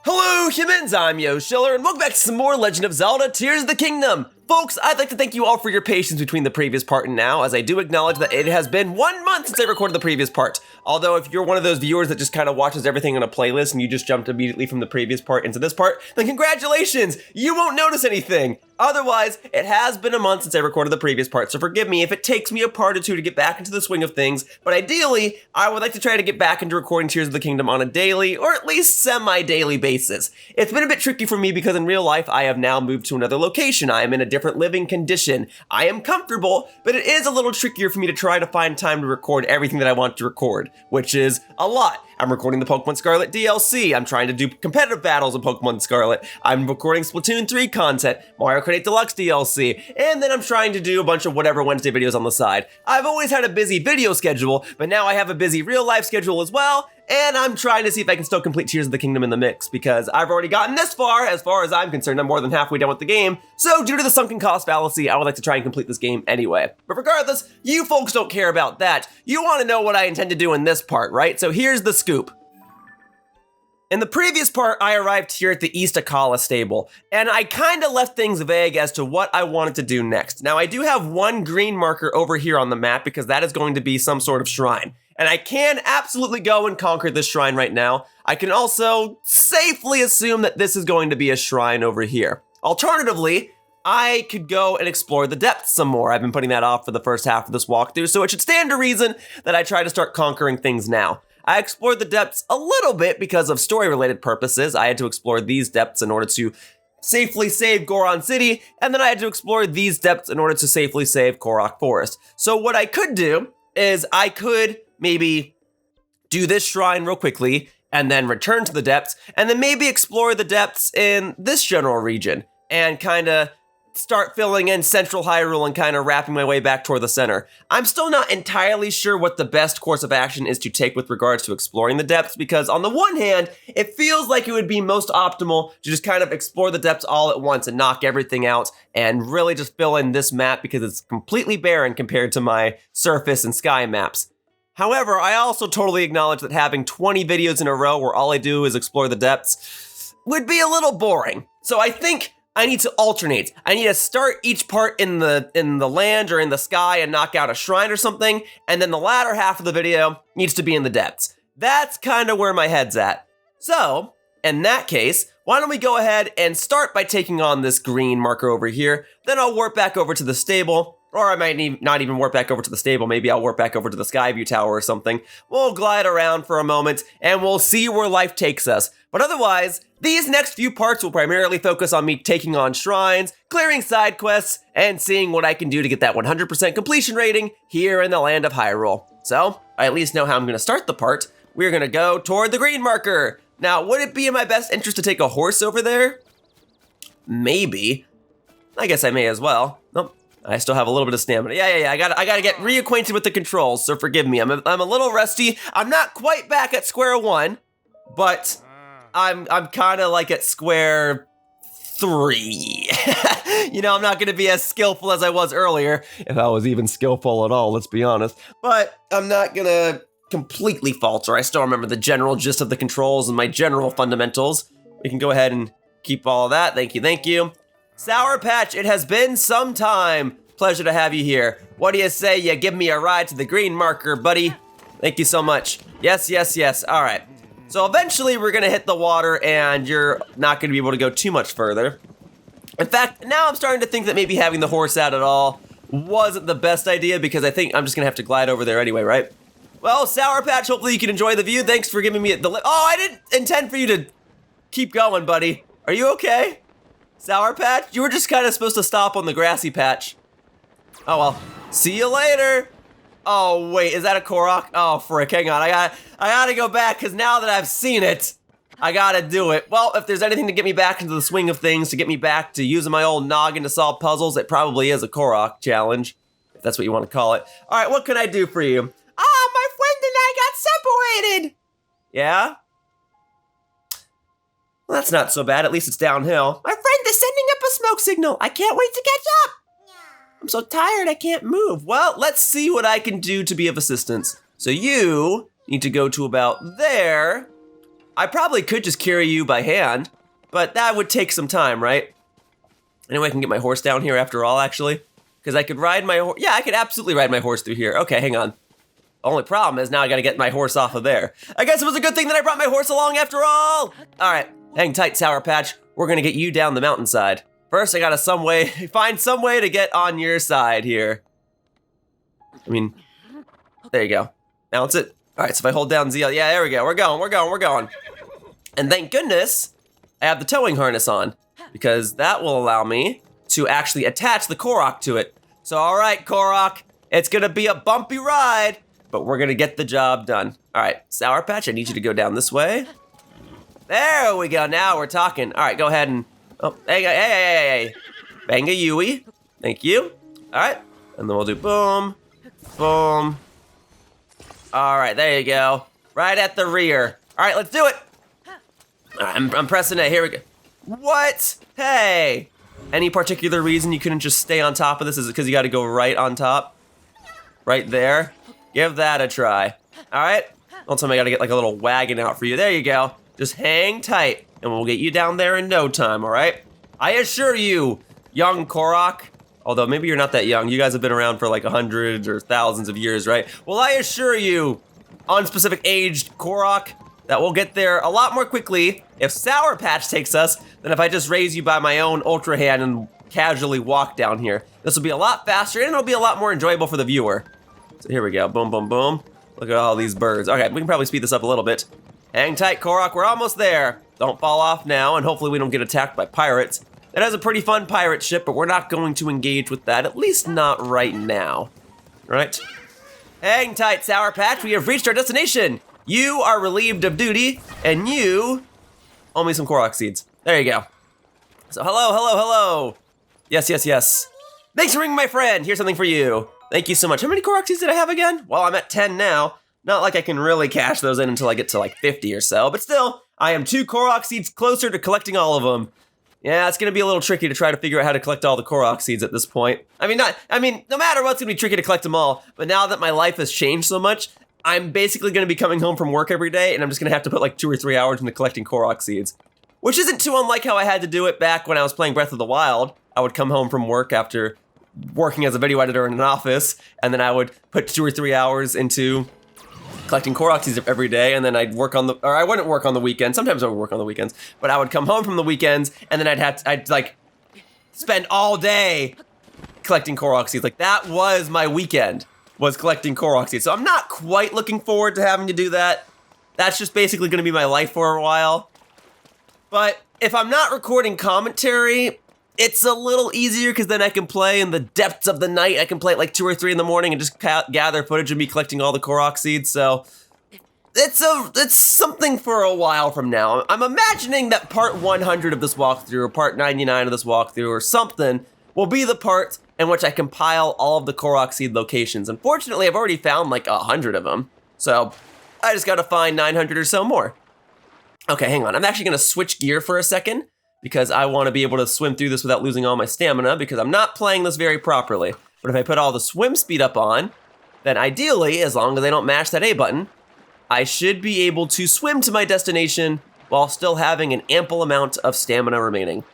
Hello humans, I'm Yoshiller, and welcome back to some more Legend of Zelda Tears of the Kingdom. Folks, I'd like to thank you all for your patience between the previous part and now, as I do acknowledge that it has been 1 month since I recorded the previous part. Although if you're one of those viewers that just kind of watches everything on a playlist and you just jumped immediately from the previous part into this part, then congratulations, you won't notice anything. Otherwise, it has been a month since I recorded the previous part, so forgive me if it takes me a part or two to get back into the swing of things, but ideally, I would like to try to get back into recording Tears of the Kingdom on a daily, or at least semi-daily basis. It's been a bit tricky for me because in real life, I have now moved to another location. I am in a different living condition. I am comfortable, but it is a little trickier for me to try to find time to record everything that I want to record, which is a lot. I'm recording the Pokemon Scarlet DLC. I'm trying to do competitive battles in Pokemon Scarlet. I'm recording Splatoon 3 content, Mario Kart 8 Deluxe DLC, and then I'm trying to do a bunch of whatever Wednesday videos on the side. I've always had a busy video schedule, but now I have a busy real life schedule as well, and I'm trying to see if I can still complete Tears of the Kingdom in the mix, because I've already gotten this far as I'm concerned. I'm more than halfway done with the game, so due to the sunken cost fallacy, I would like to try and complete this game anyway. But regardless, you folks don't care about that. You want to know what I intend to do in this part, right? So here's the scoop. In the previous part, I arrived here at the East Akala Stable, and I kinda left things vague as to what I wanted to do next. Now, I do have one green marker over here on the map because that is going to be some sort of shrine. And I can absolutely go and conquer this shrine right now. I can also safely assume that this is going to be a shrine over here. Alternatively, I could go and explore the depths some more. I've been putting that off for the first half of this walkthrough, so it should stand to reason that I try to start conquering things now. I explored the depths a little bit because of story-related purposes. I had to explore these depths in order to safely save Goron City, and then I had to explore these depths in order to safely save Korok Forest. So what I could do is I could maybe do this shrine real quickly, and then return to the depths, and then maybe explore the depths in this general region, and kinda start filling in central Hyrule and kind of wrapping my way back toward the center. I'm still not entirely sure what the best course of action is to take with regards to exploring the depths, because on the one hand, it feels like it would be most optimal to just kind of explore the depths all at once and knock everything out and really just fill in this map because it's completely barren compared to my surface and sky maps. However, I also totally acknowledge that having 20 videos in a row where all I do is explore the depths would be a little boring. So I think I need to alternate. I need to start each part in the land or in the sky and knock out a shrine or something, and then the latter half of the video needs to be in the depths. That's kind of where my head's at. So, in that case, why don't we go ahead and start by taking on this green marker over here, then I'll warp back over to the stable, or I might not even warp back over to the stable, maybe I'll warp back over to the Skyview Tower or something. We'll glide around for a moment, and we'll see where life takes us. But otherwise, these next few parts will primarily focus on me taking on shrines, clearing side quests, and seeing what I can do to get that 100% completion rating here in the land of Hyrule. So, I at least know how I'm going to start the part. We're going to go toward the green marker. Now, would it be in my best interest to take a horse over there? Maybe. I guess I may as well. Nope. I still have a little bit of stamina. Yeah. I gotta get reacquainted with the controls, so forgive me. I'm a little rusty. I'm not quite back at square one, but I'm kind of like at square 3. You know, I'm not going to be as skillful as I was earlier, if I was even skillful at all, let's be honest. But I'm not going to completely falter. I still remember the general gist of the controls and my general fundamentals. We can go ahead and keep all of that. Thank you. Sour Patch, it has been some time. Pleasure to have you here. What do you say you give me a ride to the green marker, buddy? Thank you so much. Yes. All right. So eventually we're gonna hit the water and you're not gonna be able to go too much further. In fact, now I'm starting to think that maybe having the horse out at all wasn't the best idea because I think I'm just gonna have to glide over there anyway, right? Well, Sour Patch, hopefully you can enjoy the view. Thanks for giving me the Oh, I didn't intend for you to keep going, buddy. Are you okay? Sour Patch? You were just kind of supposed to stop on the grassy patch. Oh well, see you later. Oh wait, is that a Korok? Oh frick, hang on, I gotta go back because now that I've seen it, I gotta do it. Well, if there's anything to get me back into the swing of things, to get me back to using my old noggin to solve puzzles, it probably is a Korok challenge, if that's what you want to call it. All right, what can I do for you? My friend and I got separated. Yeah? Well, that's not so bad, at least it's downhill. My friend is sending up a smoke signal. I can't wait to catch up. I'm so tired I can't move. Well, let's see what I can do to be of assistance. So you need to go to about there, I probably could just carry you by hand, but that would take some time, right? Anyway, I can get my horse down here after all, actually. Because I could ride my horse. Yeah, I could absolutely ride my horse through here. Okay, hang on. Only problem is now I gotta get my horse off of there. I guess it was a good thing that I brought my horse along after all. All right, hang tight, Sour Patch. We're gonna get you down the mountainside. First, I gotta find some way to get on your side here. I mean, there you go. Bounce it. All right, so if I hold down Z, yeah, there we go. We're going. And thank goodness I have the towing harness on, because that will allow me to actually attach the Korok to it. So all right, Korok, it's gonna be a bumpy ride, but we're gonna get the job done. All right, Sour Patch, I need you to go down this way. There we go, now we're talking. All right, go ahead and, oh, hey. Banga Yui, thank you. All right, and then we'll do boom, boom. All right, there you go. Right at the rear. All right, let's do it. All right, I'm pressing it, here we go. What? Hey. Any particular reason you couldn't just stay on top of this? Is it because you gotta go right on top? Right there? Give that a try. All right? Don't tell me I gotta get like a little wagon out for you. There you go. Just hang tight and we'll get you down there in no time, all right? I assure you, young Korok, although maybe you're not that young. You guys have been around for like hundreds or thousands of years, right? Well, I assure you, unspecific aged Korok, that we'll get there a lot more quickly if Sour Patch takes us than if I just raise you by my own Ultra Hand and casually walk down here. This will be a lot faster and it'll be a lot more enjoyable for the viewer. So here we go, boom, boom, boom. Look at all these birds. Okay, we can probably speed this up a little bit. Hang tight, Korok, we're almost there. Don't fall off now, and hopefully we don't get attacked by pirates. That has a pretty fun pirate ship, but we're not going to engage with that, at least not right now. All right? Hang tight, Sour Patch, we have reached our destination. You are relieved of duty, and you owe me some Korok seeds. There you go. So hello. Yes. Thanks for ringing, my friend. Here's something for you. Thank you so much. How many Korok seeds did I have again? Well, I'm at 10 now. Not like I can really cash those in until I get to like 50 or so, but still, I am 2 Korok seeds closer to collecting all of them. Yeah, it's gonna be a little tricky to try to figure out how to collect all the Korok seeds at this point. I mean, no matter what, it's gonna be tricky to collect them all, but now that my life has changed so much, I'm basically gonna be coming home from work every day, and I'm just gonna have to put like 2 or 3 hours into collecting Korok seeds. Which isn't too unlike how I had to do it back when I was playing Breath of the Wild. I would come home from work after working as a video editor in an office, and then I would put 2 or 3 hours into collecting Korok seeds every day, and then I'd I wouldn't work on the weekends. Sometimes I would work on the weekends, but I would come home from the weekends, and then I'd like spend all day collecting Korok seeds. Like that was my weekend, was collecting Korok seeds. So I'm not quite looking forward to having to do that. That's just basically gonna be my life for a while. But if I'm not recording commentary, it's a little easier because then I can play in the depths of the night. I can play at like 2 or 3 in the morning and just gather footage of me collecting all the Korok seeds. So it's something for a while from now. I'm imagining that part 100 of this walkthrough or part 99 of this walkthrough or something will be the part in which I compile all of the Korok seed locations. Unfortunately, I've already found like 100 of them. So I just gotta find 900 or so more. Okay, hang on. I'm actually gonna switch gear for a second because I wanna be able to swim through this without losing all my stamina because I'm not playing this very properly. But if I put all the swim speed up on, then ideally, as long as I don't mash that A button, I should be able to swim to my destination while still having an ample amount of stamina remaining.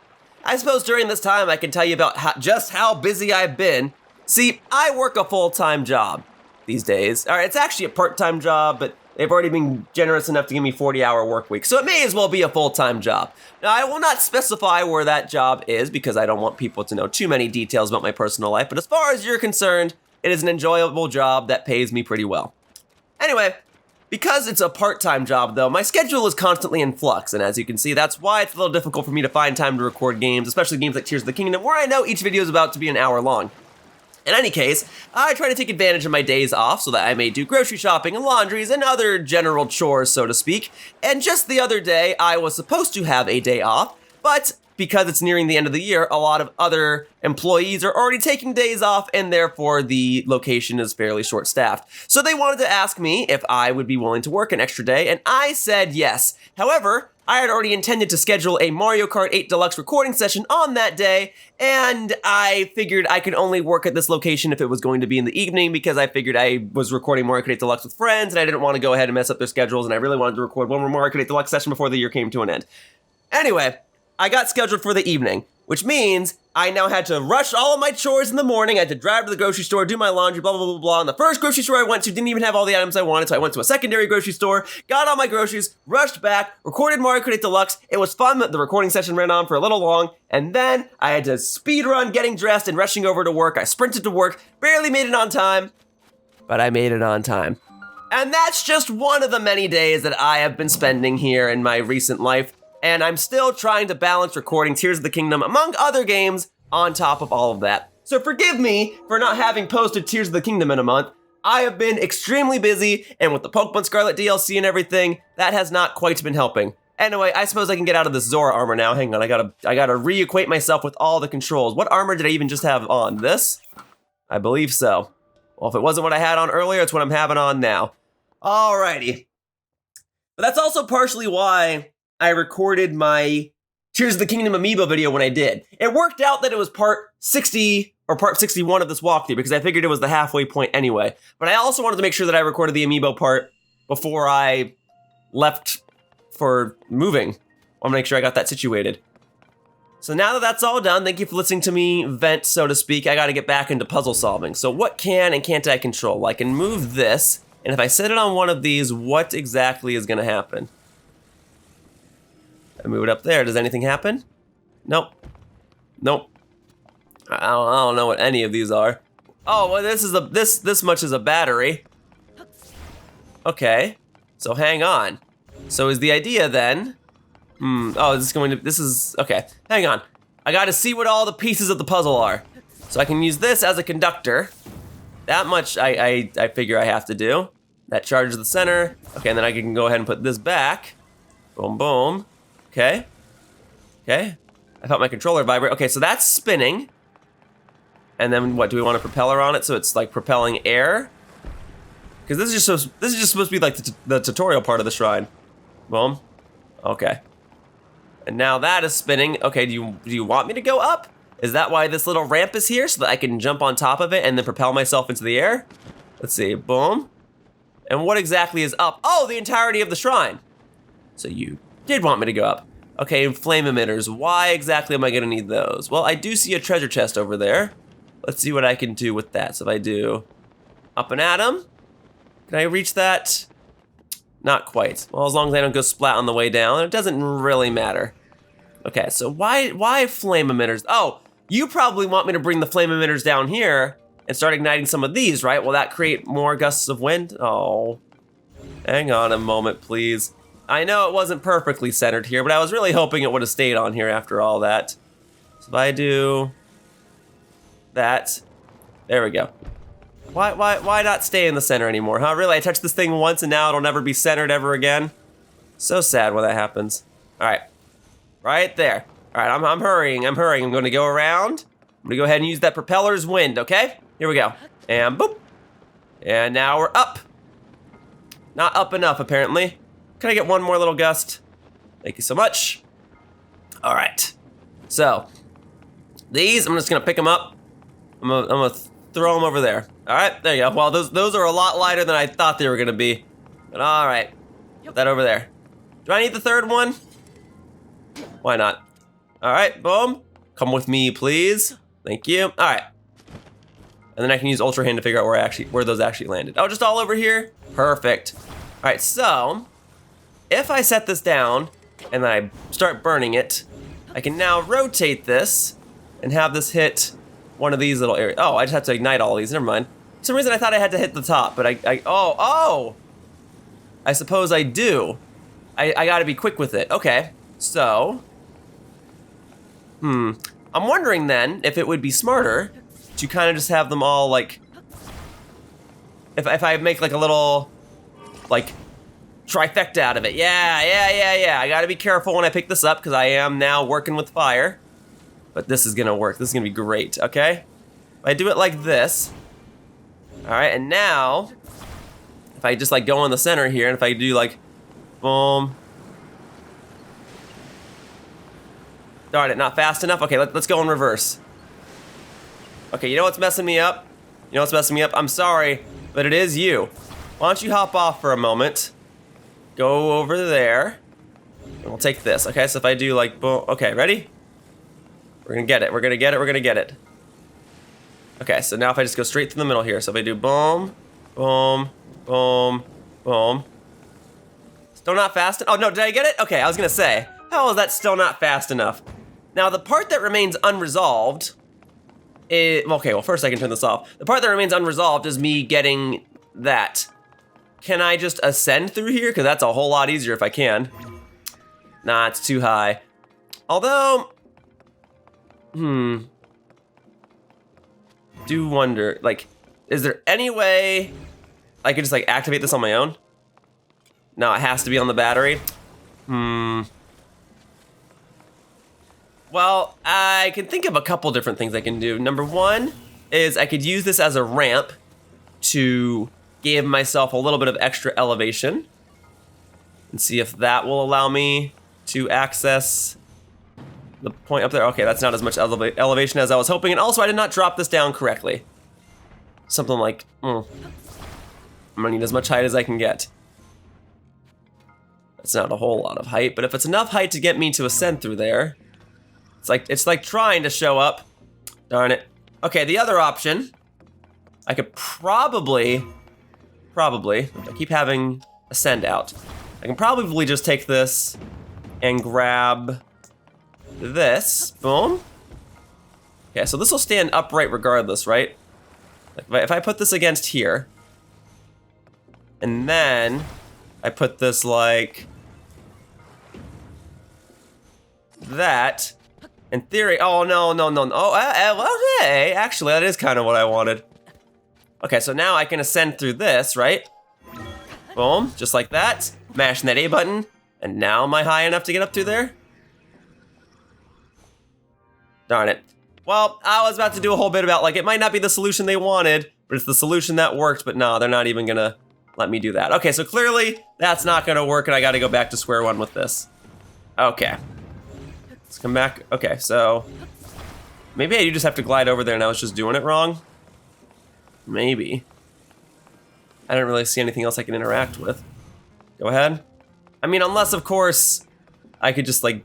I suppose during this time I can tell you about just how busy I've been. See, I work a full-time job these days. All right, it's actually a part-time job, but they've already been generous enough to give me 40-hour work week, so it may as well be a full-time job. Now, I will not specify where that job is because I don't want people to know too many details about my personal life, but as far as you're concerned, it is an enjoyable job that pays me pretty well. Anyway, because it's a part-time job, though, my schedule is constantly in flux, and as you can see, that's why it's a little difficult for me to find time to record games, especially games like Tears of the Kingdom, where I know each video is about to be an hour long. In any case, I try to take advantage of my days off so that I may do grocery shopping and laundries and other general chores, so to speak. And just the other day, I was supposed to have a day off, But because it's nearing the end of the year, a lot of other employees are already taking days off, and therefore the location is fairly short-staffed. So they wanted to ask me if I would be willing to work an extra day, and I said yes. However, I had already intended to schedule a Mario Kart 8 Deluxe recording session on that day, and I figured I could only work at this location if it was going to be in the evening, because I figured I was recording Mario Kart 8 Deluxe with friends, and I didn't want to go ahead and mess up their schedules, and I really wanted to record one more Mario Kart 8 Deluxe session before the year came to an end. Anyway, I got scheduled for the evening, which means I now had to rush all of my chores in the morning. I had to drive to the grocery store, do my laundry, blah, blah, blah, blah. And the first grocery store I went to didn't even have all the items I wanted, so I went to a secondary grocery store, got all my groceries, rushed back, recorded Mario Kart 8 Deluxe. It was fun. The recording session ran on for a little long, and then I had to speed run getting dressed and rushing over to work. I sprinted to work, barely made it on time, but I made it on time. And that's just one of the many days that I have been spending here in my recent life. And I'm still trying to balance recording Tears of the Kingdom, among other games, on top of all of that. So forgive me for not having posted Tears of the Kingdom in a month. I have been extremely busy, and with the Pokemon Scarlet DLC and everything, that has not quite been helping. Anyway, I suppose I can get out of this Zora armor now. Hang on, I gotta reacquaint myself with all the controls. What armor did I even just have on? This? I believe so. Well, if it wasn't what I had on earlier, it's what I'm having on now. Alrighty. But that's also partially why I recorded my Tears of the Kingdom amiibo video when I did. It worked out that it was part 60 or part 61 of this walkthrough because I figured it was the halfway point anyway. But I also wanted to make sure that I recorded the amiibo part before I left for moving. I want to make sure I got that situated. So now that that's all done, thank you for listening to me vent, so to speak. I got to get back into puzzle solving. So what can and can't I control? Well, I can move this, and if I set it on one of these, what exactly is going to happen? I move it up there. Does anything happen? Nope. Nope. I don't know what any of these are. Oh, well, this much is a battery. Okay. So hang on. So is the idea then? Oh, this is okay. Hang on. I got to see what all the pieces of the puzzle are. So I can use this as a conductor. That much I figure I have to do. That charges the center. Okay, and then I can go ahead and put this back. Boom, boom. Okay. Okay. I felt my controller vibrate. Okay, so that's spinning. And then what, do we want a propeller on it so it's like propelling air? Because this is just supposed to be like the tutorial part of the shrine. Boom. Okay. And now that is spinning. Okay, do you want me to go up? Is that why this little ramp is here? So that I can jump on top of it and then propel myself into the air? Let's see. Boom. And what exactly is up? Oh, the entirety of the shrine. So you did want me to go up. Okay, flame emitters. Why exactly am I gonna need those? Well, I do see a treasure chest over there. Let's see what I can do with that. So if I do up and at 'em, can I reach that? Not quite. Well, as long as I don't go splat on the way down, it doesn't really matter. Okay, so why flame emitters? Oh, you probably want me to bring the flame emitters down here and start igniting some of these, right? Will that create more gusts of wind? Oh, hang on a moment, please. I know it wasn't perfectly centered here, but I was really hoping it would have stayed on here after all that. So if I do that, there we go. Why not stay in the center anymore, huh? Really, I touched this thing once and now it'll never be centered ever again? So sad when that happens. All right, right there. All right, I'm hurrying, I'm gonna go around. I'm gonna go ahead and use that propeller's wind, okay? Here we go, and boop. And now we're up. Not up enough, apparently. Can I get one more little gust? Thank you so much. All right, so these, I'm just gonna pick them up. I'm gonna throw them over there. All right, there you go. Well, those are a lot lighter than I thought they were gonna be. But all right, put that over there. Do I need the third one? Why not? All right, boom. Come with me, please. Thank you. All right. And then I can use Ultra Hand to figure out where those actually landed. Oh, just all over here? Perfect. All right, so if I set this down and then I start burning it, I can now rotate this and have this hit one of these little areas. Oh, I just have to ignite all these, never mind. For some reason I thought I had to hit the top, but oh! I suppose I do. I gotta be quick with it. Okay, so, I'm wondering then if it would be smarter to kind of just have them all like, if I make like a little, like, trifecta out of it. Yeah. I gotta be careful when I pick this up because I am now working with fire. But this is gonna work. This is gonna be great, okay? If I do it like this. All right, and now, if I just like go in the center here, and if I do like, boom. Darn it, not fast enough. Okay, let's go in reverse. Okay, you know what's messing me up? I'm sorry, but it is you. Why don't you hop off for a moment? Go over there, and we'll take this. Okay, so if I do like, boom. Okay, ready? We're gonna get it. Okay, so now if I just go straight through the middle here. So if I do boom, boom, boom, boom. Still not fast enough. Oh no, did I get it? Okay, I was gonna say, how is that still not fast enough? Now the part that remains unresolved is, okay, well first I can turn this off. The part that remains unresolved is me getting that. Can I just ascend through here? Because that's a whole lot easier if I can. Nah, it's too high. Although, do wonder, like, is there any way I could just like activate this on my own? No, it has to be on the battery. Well, I can think of a couple different things I can do. Number one is I could use this as a ramp to give myself a little bit of extra elevation and see if that will allow me to access the point up there. Okay, that's not as much elevation as I was hoping. And also, I did not drop this down correctly. Something like, I'm gonna need as much height as I can get. That's not a whole lot of height, but if it's enough height to get me to ascend through there, it's like trying to show up. Darn it. Okay, the other option, I could probably, I keep having ascend out. I can probably just take this and grab this, boom. Okay, so this will stand upright regardless, right? If I put this against here, and then I put this like that, in theory, oh no. Oh, okay, actually that is kind of what I wanted. Okay, so now I can ascend through this, right? Boom, just like that. Mashing that A button, and now am I high enough to get up through there? Darn it. Well, I was about to do a whole bit about like, it might not be the solution they wanted, but it's the solution that worked, but no, they're not even gonna let me do that. Okay, so clearly that's not gonna work and I gotta go back to square one with this. Okay. Let's come back. Okay, so maybe I do just have to glide over there and I was just doing it wrong. Maybe. I don't really see anything else I can interact with. Go ahead. I mean, unless of course I could just like,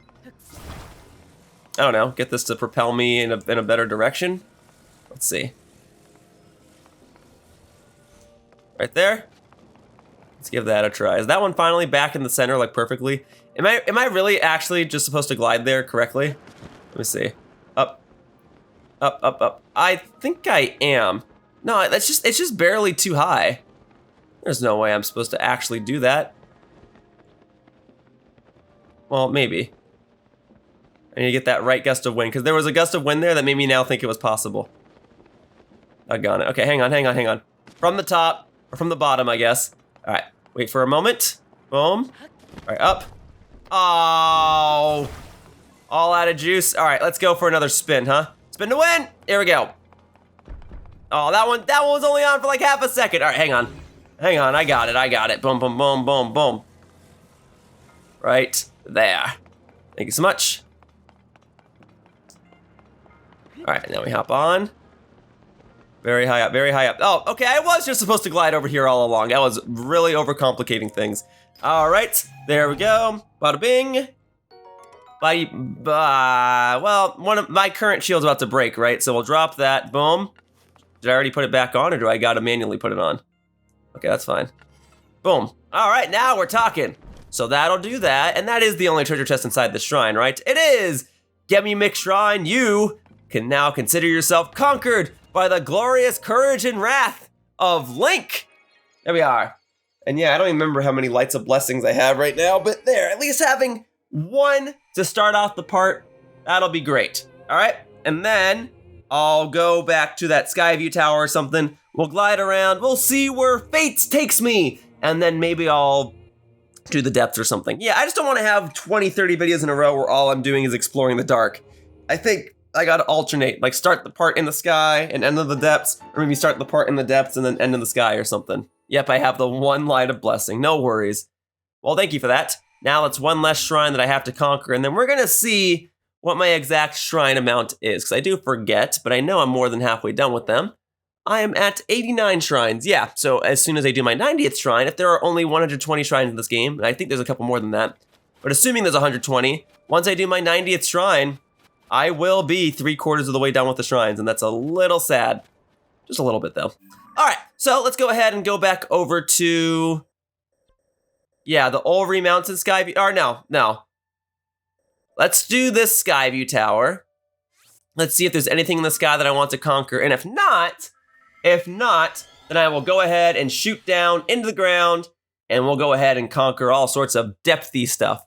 I don't know, get this to propel me in a better direction. Let's see. Right there. Let's give that a try. Is that one finally back in the center, like perfectly? Am I really actually just supposed to glide there correctly? Let me see. Up. Up, up, up. I think I am. No, it's just barely too high. There's no way I'm supposed to actually do that. Well, maybe. I need to get that right gust of wind, because there was a gust of wind there that made me now think it was possible. Doggone it. Okay, hang on. From the top, or from the bottom, I guess. All right, wait for a moment. Boom. All right, up. Oh, all out of juice. All right, let's go for another spin, huh? Spin to win. Here we go. Oh, that one was only on for like half a second. All right, hang on. I got it. Boom, boom, boom, boom, boom. Right there. Thank you so much. All right, now we hop on. Very high up. Oh, okay, I was just supposed to glide over here all along. That was really overcomplicating things. All right, there we go. Bada bing. Well, one of my current shield's about to break, right? So we'll drop that, boom. Did I already put it back on, or do I gotta manually put it on? Okay, that's fine. Boom. All right, now we're talking. So that'll do that, and that is the only treasure chest inside the shrine, right? It is! Gemimik Shrine, you can now consider yourself conquered by the glorious courage and wrath of Link. There we are. And yeah, I don't even remember how many lights of blessings I have right now, but there, at least having one to start off the part, that'll be great. All right, and then I'll go back to that Skyview Tower or something. We'll glide around, we'll see where fate takes me, and then maybe I'll to the depths or something. Yeah, I just don't want to have 20, 30 videos in a row where all I'm doing is exploring the dark. I think I gotta alternate, like start the part in the sky and end in the depths, or maybe start the part in the depths and then end in the sky or something. Yep, I have the one light of blessing, no worries. Well, thank you for that. Now it's one less shrine that I have to conquer, and then we're gonna see what my exact shrine amount is, because I do forget, but I know I'm more than halfway done with them. I am at 89 shrines, yeah, so as soon as I do my 90th shrine, if there are only 120 shrines in this game, and I think there's a couple more than that, but assuming there's 120, once I do my 90th shrine, I will be 3/4 of the way done with the shrines, and that's a little sad. Just a little bit, though. All right, so let's go ahead and go back over to... Yeah, the Ulri Mountain Skyview... Or no. Let's do this Skyview Tower. Let's see if there's anything in the sky that I want to conquer, and if not, then I will go ahead and shoot down into the ground, and we'll go ahead and conquer all sorts of depthy stuff.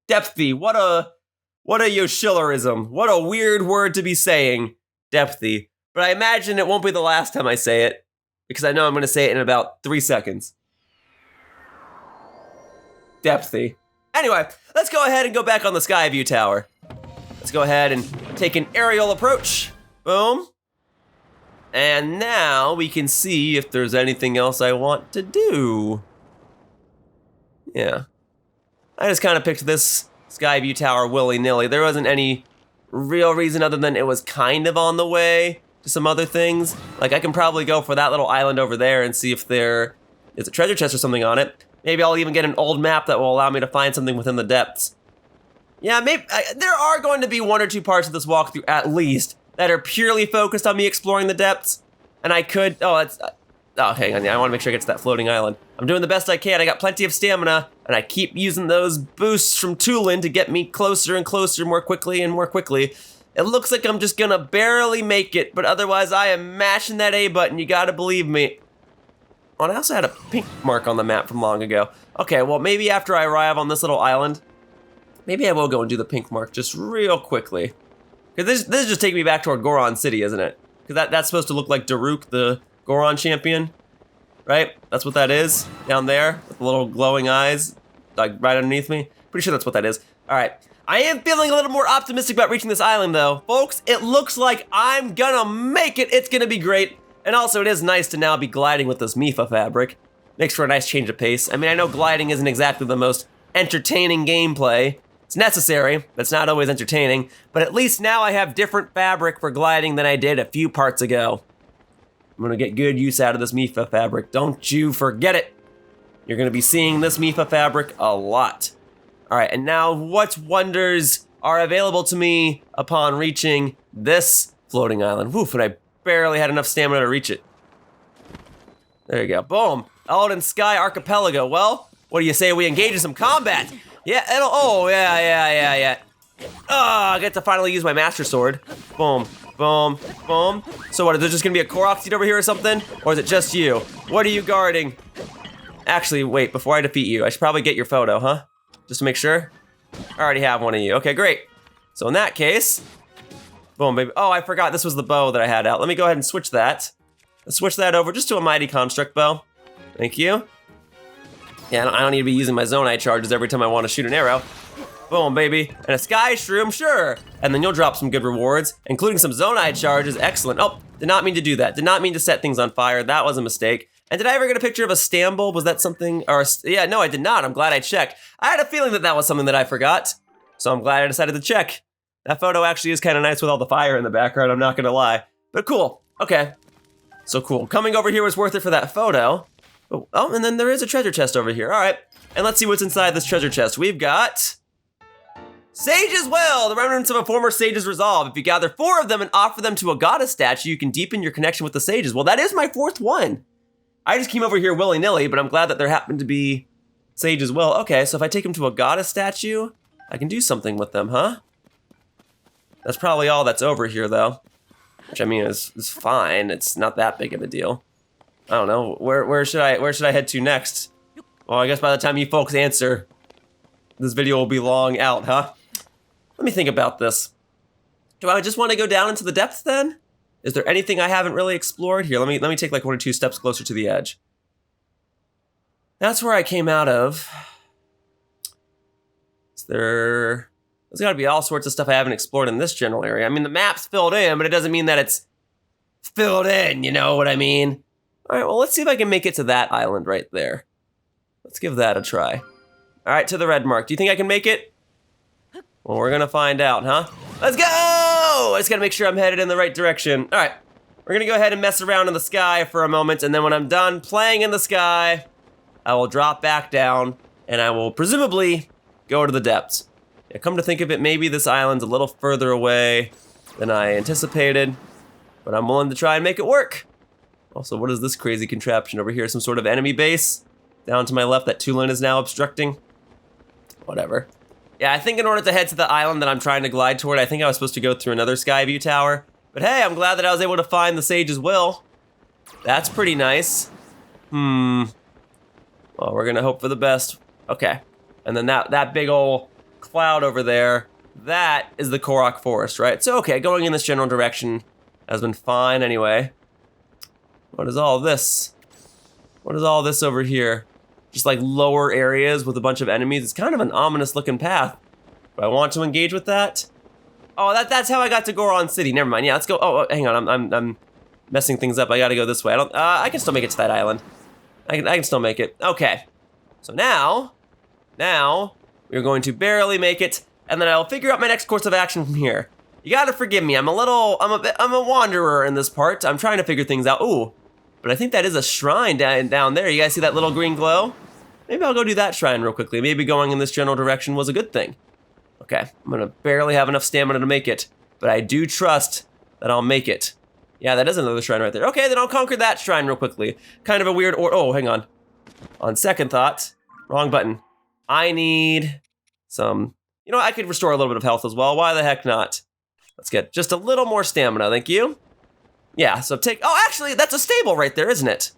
Depthy, what a Yoshillerism. What a weird word to be saying, depthy. But I imagine it won't be the last time I say it, because I know I'm going to say it in about 3 seconds. Depthy. Anyway, let's go ahead and go back on the Skyview Tower. Let's go ahead and take an aerial approach. Boom. And now we can see if there's anything else I want to do. Yeah. I just kind of picked this Skyview Tower willy-nilly. There wasn't any real reason other than it was kind of on the way to some other things. Like, I can probably go for that little island over there and see if there is a treasure chest or something on it. Maybe I'll even get an old map that will allow me to find something within the depths. Yeah, maybe there are going to be 1 or 2 parts of this walkthrough, at least, that are purely focused on me exploring the depths. And I could... Oh, hang on. I want to make sure I get to that floating island. I'm doing the best I can. I got plenty of stamina, and I keep using those boosts from Tulin to get me closer and closer more quickly and more quickly. It looks like I'm just gonna barely make it, but otherwise I am mashing that A button. You gotta believe me. Oh, and I also had a pink mark on the map from long ago. Okay, well, maybe after I arrive on this little island, maybe I will go and do the pink mark just real quickly. Because this is just taking me back toward Goron City, isn't it? Because that's supposed to look like Daruk, the Goron champion, right? That's what that is, down there, with the little glowing eyes, like right underneath me. Pretty sure that's what that is. All right, I am feeling a little more optimistic about reaching this island though. Folks, it looks like I'm gonna make it. It's gonna be great. And also it is nice to now be gliding with this Mifa fabric. Makes for a nice change of pace. I mean, I know gliding isn't exactly the most entertaining gameplay. It's necessary, but it's not always entertaining. But at least now I have different fabric for gliding than I did a few parts ago. I'm gonna get good use out of this Mifa fabric. Don't you forget it. You're gonna be seeing this Mifa fabric a lot. All right, and now what wonders are available to me upon reaching this floating island? Woof, and I barely had enough stamina to reach it. There you go, boom. Eldin Sky Archipelago. Well, what do you say we engage in some combat? Yeah, yeah. I get to finally use my Master Sword. Boom, boom, boom. So what, is there just gonna be a Korok seed over here or something? Or is it just you? What are you guarding? Actually, wait, before I defeat you, I should probably get your photo, huh? Just to make sure. I already have one of you. Okay, great. So in that case, boom, baby. Oh, I forgot this was the bow that I had out. Let me go ahead and switch that. Let's switch that over just to a Mighty Construct bow. Thank you. Yeah, I don't need to be using my Zonite charges every time I want to shoot an arrow. Boom, baby. And a Sky Shroom, sure. And then you'll drop some good rewards, including some Zonite charges. Excellent. Oh, did not mean to do that. Did not mean to set things on fire. That was a mistake. And did I ever get a picture of a Stamble? Was that something, or yeah, no, I did not. I'm glad I checked. I had a feeling that that was something that I forgot. So I'm glad I decided to check. That photo actually is kind of nice with all the fire in the background, I'm not gonna lie. But cool, okay. So cool. Coming over here was worth it for that photo. Oh, and then there is a treasure chest over here. All right, and let's see what's inside this treasure chest. We've got Sage's Well, the remnants of a former sage's resolve. If you gather 4 of them and offer them to a goddess statue, you can deepen your connection with the sages. Well, that is my 4th one. I just came over here willy-nilly, but I'm glad that there happened to be Sage's Well. Okay, so if I take them to a goddess statue, I can do something with them, huh? That's probably all that's over here, though. Which, I mean, is fine. It's not that big of a deal. I don't know. Where should I head to next? Well, I guess by the time you folks answer, this video will be long out, huh? Let me think about this. Do I just want to go down into the depths then? Is there anything I haven't really explored here? Let me take like 1 or 2 steps closer to the edge. That's where I came out of. There's gotta be all sorts of stuff I haven't explored in this general area. I mean, the map's filled in, but it doesn't mean that it's filled in, you know what I mean? All right, well, let's see if I can make it to that island right there. Let's give that a try. All right, to the red mark. Do you think I can make it? Well, we're gonna find out, huh? Let's go! I just gotta make sure I'm headed in the right direction. All right, we're gonna go ahead and mess around in the sky for a moment, and then when I'm done playing in the sky, I will drop back down, and I will presumably go to the depths. Yeah, come to think of it, maybe this island's a little further away than I anticipated, but I'm willing to try and make it work. Also, what is this crazy contraption over here? Some sort of enemy base? Down to my left that Tulin is now obstructing? Whatever. Yeah, I think in order to head to the island that I'm trying to glide toward, I think I was supposed to go through another sky view tower. But hey, I'm glad that I was able to find the Sage's Will. That's pretty nice. Well, we're gonna hope for the best. Okay. And then that big ol' cloud over there, that is the Korok Forest, right? So, okay, going in this general direction has been fine anyway. What is all this? What is all this over here? Just like lower areas with a bunch of enemies. It's kind of an ominous looking path. Do I want to engage with that? Oh, that's how I got to Goron City. Never mind. Yeah, let's go. Oh, hang on. I'm messing things up. I gotta go this way. I can still make it to that island. I can still make it. Okay. So now we're going to barely make it, and then I'll figure out my next course of action from here. You gotta forgive me. I'm a wanderer in this part. I'm trying to figure things out. Ooh. But I think that is a shrine down there. You guys see that little green glow? Maybe I'll go do that shrine real quickly. Maybe going in this general direction was a good thing. Okay, I'm gonna barely have enough stamina to make it, but I do trust that I'll make it. Yeah, that is another shrine right there. Okay, then I'll conquer that shrine real quickly. Kind of a weird oh, hang on. On second thought, wrong button. I need some, you know, I could restore a little bit of health as well. Why the heck not? Let's get just a little more stamina, thank you. Yeah, so oh, actually, that's a stable right there, isn't it?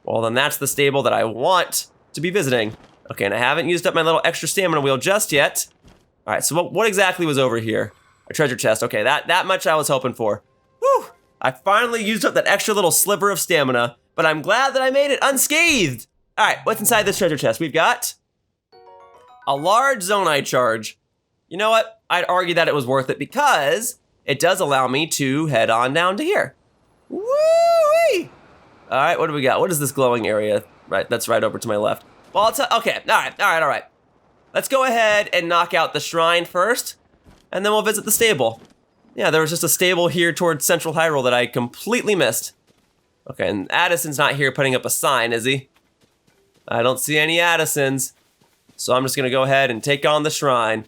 Well, then that's the stable that I want to be visiting. Okay, and I haven't used up my little extra stamina wheel just yet. All right, so what exactly was over here? A treasure chest. Okay, that much I was hoping for. Whew! I finally used up that extra little sliver of stamina, but I'm glad that I made it unscathed. All right, what's inside this treasure chest? We've got a large zonite charge. You know what? I'd argue that it was worth it because it does allow me to head on down to here. Woo-wee! All right, what do we got? What is this glowing area? Right, that's right over to my left. Well, okay, all right. Let's go ahead and knock out the shrine first, and then we'll visit the stable. Yeah, there was just a stable here towards Central Hyrule that I completely missed. Okay, and Addison's not here putting up a sign, is he? I don't see any Addisons, so I'm just gonna go ahead and take on the shrine.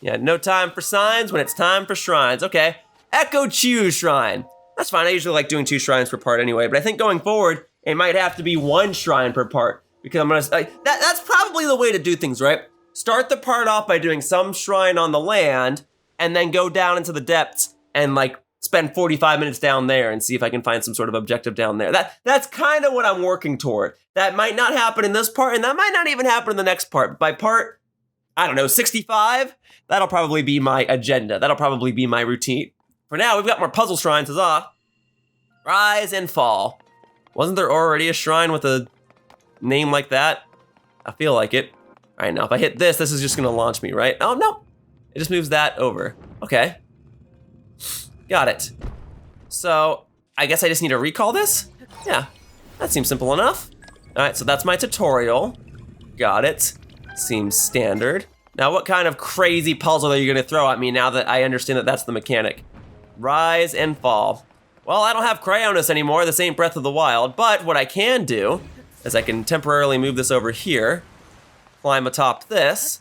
Yeah, no time for signs when it's time for shrines. Okay, Ekochiu Shrine. That's fine, I usually like doing 2 shrines per part anyway, but I think going forward, it might have to be 1 shrine per part, because I'm gonna, that's probably the way to do things, right? Start the part off by doing some shrine on the land, and then go down into the depths and like spend 45 minutes down there and see if I can find some sort of objective down there. That's kind of what I'm working toward. That might not happen in this part, and that might not even happen in the next part. By part, I don't know, 65, that'll probably be my agenda. That'll probably be my routine. For now, we've got more puzzle shrines, huzzah. Rise and fall. Wasn't there already a shrine with a name like that? I feel like it. All right, now if I hit this is just gonna launch me, right? Oh, no. It just moves that over. Okay. Got it. So, I guess I just need to recall this? Yeah, that seems simple enough. All right, so that's my tutorial. Got it. Seems standard. Now, what kind of crazy puzzle are you gonna throw at me now that I understand that that's the mechanic? Rise and fall. Well, I don't have Cryonis anymore. This ain't Breath of the Wild, but what I can do is I can temporarily move this over here, climb atop this,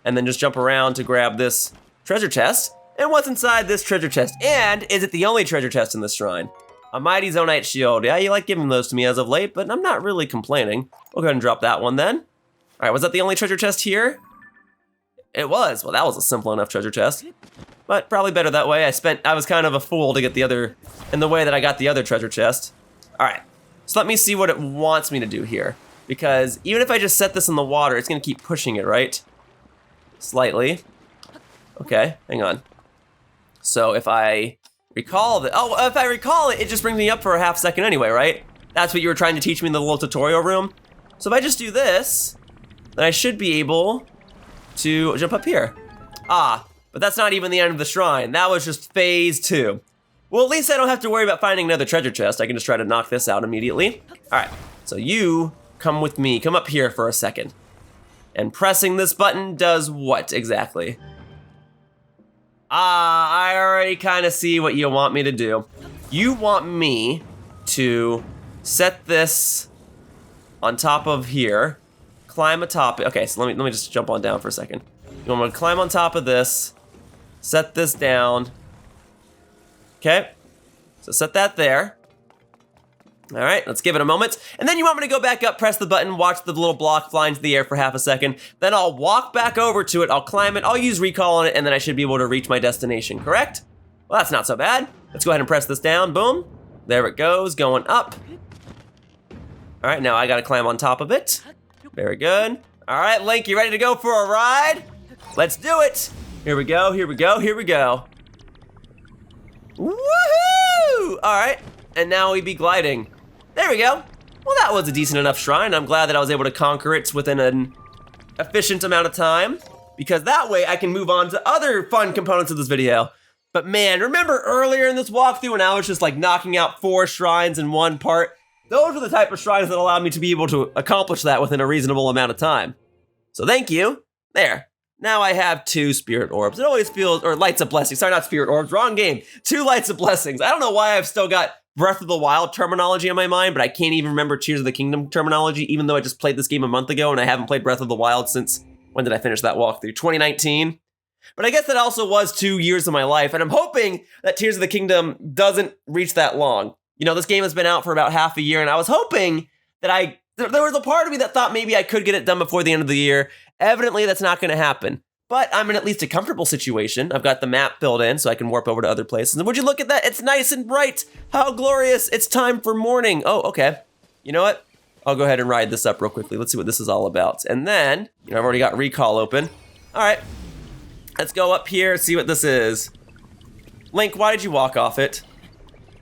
and then just jump around to grab this treasure chest. And what's inside this treasure chest? And is it the only treasure chest in this shrine? A mighty zonite shield. Yeah, you like giving those to me as of late, but I'm not really complaining. We'll go ahead and drop that one then. All right, was that the only treasure chest here? It was. Well, that was a simple enough treasure chest. But probably better that way. I was kind of a fool to get the other, in the way that I got the other treasure chest. All right, so let me see what it wants me to do here. Because even if I just set this in the water, it's gonna keep pushing it, right? Slightly. Okay, hang on. So if I recall if I recall it, it just brings me up for a half second anyway, right? That's what you were trying to teach me in the little tutorial room. So if I just do this, then I should be able to jump up here. Ah, but that's not even the end of the shrine. That was just phase 2. Well, at least I don't have to worry about finding another treasure chest. I can just try to knock this out immediately. All right, so you come with me. Come up here for a second. And pressing this button does what exactly? Ah, I already kind of see what you want me to do. You want me to set this on top of here, climb atop it. Okay, so let me just jump on down for a second. You want me to climb on top of this, set this down. Okay, so set that there. All right, let's give it a moment. And then you want me to go back up, press the button, watch the little block fly into the air for half a second. Then I'll walk back over to it, I'll climb it, I'll use recall on it, and then I should be able to reach my destination, correct? Well, that's not so bad. Let's go ahead and press this down, boom. There it goes, going up. All right, now I gotta climb on top of it. Very good. All right, Link, you ready to go for a ride? Let's do it. Here we go, here we go, here we go. Woohoo! All right, and now we be gliding. There we go. Well, that was a decent enough shrine. I'm glad that I was able to conquer it within an efficient amount of time, because that way I can move on to other fun components of this video. But man, remember earlier in this walkthrough when I was just like knocking out 4 shrines in one part? Those are the type of shrines that allowed me to be able to accomplish that within a reasonable amount of time. So thank you. There. Now I have 2 spirit orbs. It always feels, or lights of blessings. Sorry, not spirit orbs, wrong game. 2 lights of blessings. I don't know why I've still got Breath of the Wild terminology in my mind, but I can't even remember Tears of the Kingdom terminology, even though I just played this game a month ago and I haven't played Breath of the Wild since, when did I finish that walkthrough? 2019? But I guess that also was 2 years of my life, and I'm hoping that Tears of the Kingdom doesn't reach that long. You know, this game has been out for about half a year, and I was hoping that there was a part of me that thought maybe I could get it done before the end of the year. Evidently, that's not gonna happen. But I'm in at least a comfortable situation. I've got the map filled in so I can warp over to other places. And would you look at that? It's nice and bright. How glorious. It's time for morning. Oh, okay. You know what? I'll go ahead and ride this up real quickly. Let's see what this is all about. And then, you know, I've already got recall open. All right. Let's go up here, see what this is. Link, why did you walk off it?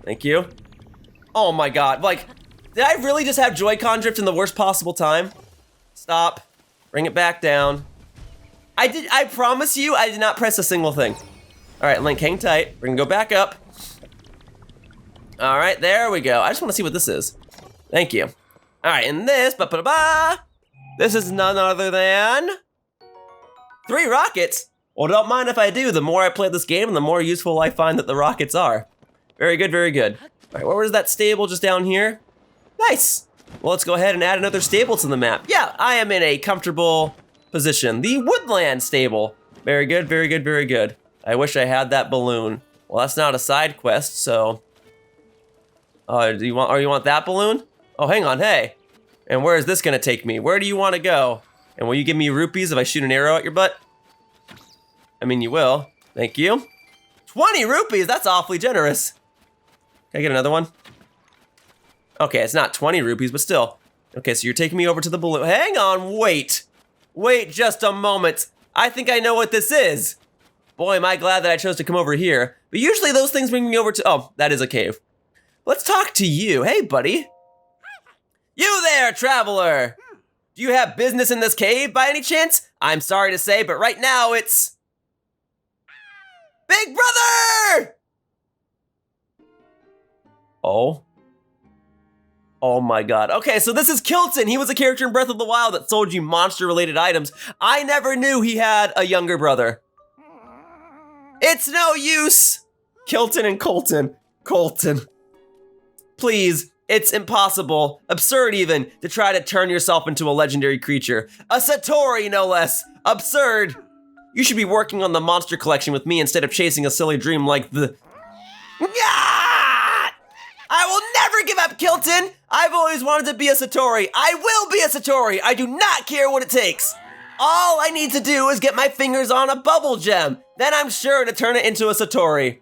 Thank you. Oh my God, like, did I really just have Joy-Con drift in the worst possible time? Stop, bring it back down. I promise you, I did not press a single thing. All right, Link, hang tight. We're gonna go back up. All right, there we go. I just wanna see what this is. Thank you. All right, and this, this is none other than 3 rockets. Well, don't mind if I do. The more I play this game, the more useful I find that the rockets are. Very good, very good. All right, where was that stable just down here? Nice. Well, let's go ahead and add another stable to the map. Yeah, I am in a comfortable position. The Woodland Stable. Very good, very good, very good. I wish I had that balloon. Well, that's not a side quest, so. Do you want that balloon? Oh, hang on, hey. And where is this gonna take me? Where do you wanna go? And will you give me rupees if I shoot an arrow at your butt? I mean, you will. Thank you. 20 rupees, that's awfully generous. Can I get another one? Okay, it's not 20 rupees, but still. Okay, so you're taking me over to the balloon. Hang on, wait. Wait just a moment. I think I know what this is. Boy, am I glad that I chose to come over here. But usually those things bring me over to, oh, that is a cave. Let's talk to you. Hey, buddy. You there, traveler. Do you have business in this cave by any chance? I'm sorry to say, but right now it's Big Brother! Oh. Oh my God. Okay, so this is Kilton. He was a character in Breath of the Wild that sold you monster-related items. I never knew he had a younger brother. It's no use. Kilton and Koltin. Koltin. Please, it's impossible, absurd even, to try to turn yourself into a legendary creature. A Satori, no less. Absurd. You should be working on the monster collection with me instead of chasing a silly dream like the... I will never give up, Kilton! I've always wanted to be a Satori. I will be a Satori. I do not care what it takes. All I need to do is get my fingers on a bubble gem. Then I'm sure to turn it into a Satori.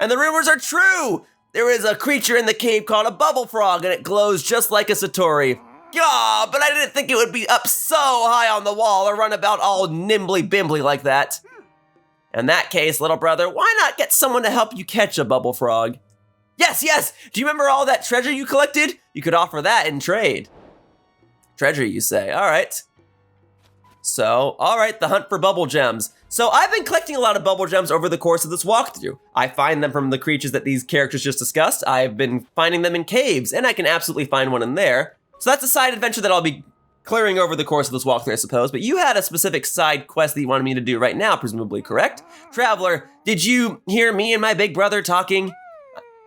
And the rumors are true. There is a creature in the cave called a bubble frog, and it glows just like a Satori. Yeah, but I didn't think it would be up so high on the wall or run about all nimbly-bimbly like that. In that case, little brother, why not get someone to help you catch a bubble frog? Yes, yes! Do you remember all that treasure you collected? You could offer that in trade. Treasure, you say. All right. So, all right, the hunt for bubble gems. So I've been collecting a lot of bubble gems over the course of this walkthrough. I find them from the creatures that these characters just discussed. I've been finding them in caves, and I can absolutely find one in there. So that's a side adventure that I'll be clearing over the course of this walkthrough, I suppose. But you had a specific side quest that you wanted me to do right now, presumably, correct? Traveler, did you hear me and my big brother talking?